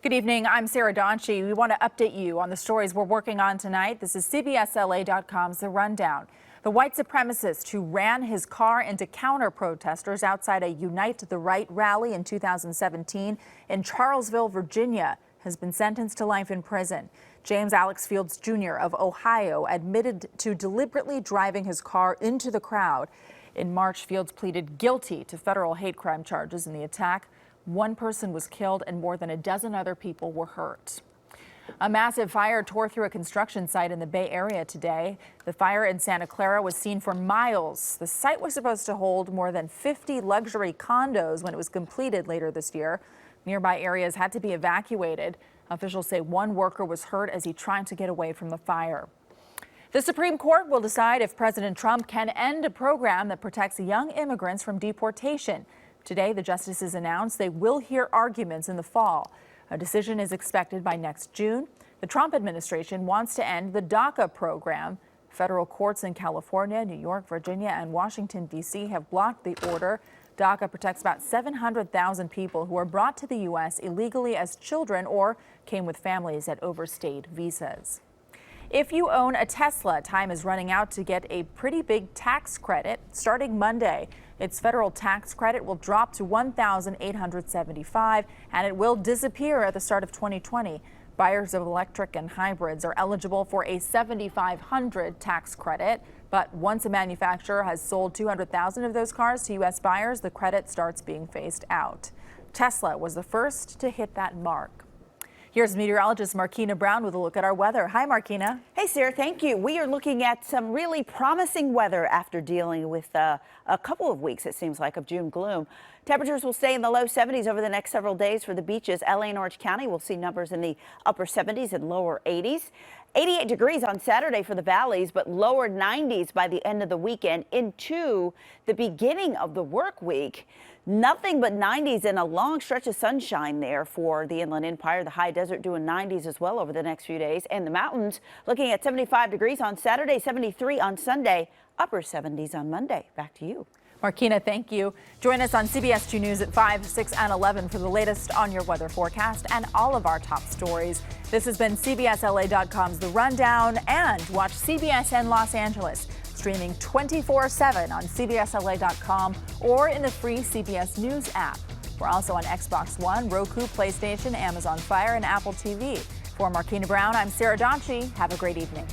Good evening. I'm Sarah Donchi. We want to update you on the stories we're working on tonight. This is CBSLA.com's The Rundown. The white supremacist who ran his car into counter-protesters outside a Unite the Right rally in 2017 in Charlottesville, Virginia, has been sentenced to life in prison. James Alex Fields Jr. of Ohio admitted to deliberately driving his car into the crowd. In March, Fields pleaded guilty to federal hate crime charges in the attack. One person was killed and more than a dozen other people were hurt. A massive fire tore through a construction site in the Bay Area today. The fire in Santa Clara was seen for miles. The site was supposed to hold more than 50 luxury condos when it was completed later this year. Nearby areas had to be evacuated. Officials say one worker was hurt as he tried to get away from the fire. The Supreme Court will decide if President Trump can end a program that protects young immigrants from deportation. Today, the justices announced they will hear arguments in the fall. A decision is expected by next June. The Trump administration wants to end the DACA program. Federal courts in California, New York, Virginia, and Washington, D.C. have blocked the order. DACA protects about 700,000 people who are brought to the U.S. illegally as children or came with families that overstayed visas. If you own a Tesla, time is running out to get a pretty big tax credit starting Monday. Its federal tax credit will drop to $1,875, and it will disappear at the start of 2020. Buyers of electric and hybrids are eligible for a $7,500 tax credit, but once a manufacturer has sold 200,000 of those cars to U.S. buyers, the credit starts being phased out. Tesla was the first to hit that mark. Here's meteorologist Markina Brown with a look at our weather. Hi, Markina. Hey, Sarah, thank you. We are looking at some really promising weather after dealing with a couple of weeks, it seems like, of June gloom. Temperatures will stay in the low 70s over the next several days for the beaches. LA and Orange County will see numbers in the upper 70s and lower 80s. 88 degrees on Saturday for the valleys, but lower 90s by the end of the weekend into the beginning of the work week. Nothing but 90s and a long stretch of sunshine there for the Inland Empire. The high desert doing 90s as well over the next few days. And the mountains looking at 75 degrees on Saturday, 73 on Sunday, upper 70s on Monday. Back to you. Markina, thank you. Join us on CBS 2 News at 5, 6, and 11 for the latest on your weather forecast and all of our top stories. This has been CBSLA.com's The Rundown, and watch CBSN Los Angeles streaming 24/7 on CBSLA.com or in the free CBS News app. We're also on Xbox One, Roku, PlayStation, Amazon Fire, and Apple TV. For Markina Brown, I'm Sarah Donchi. Have a great evening.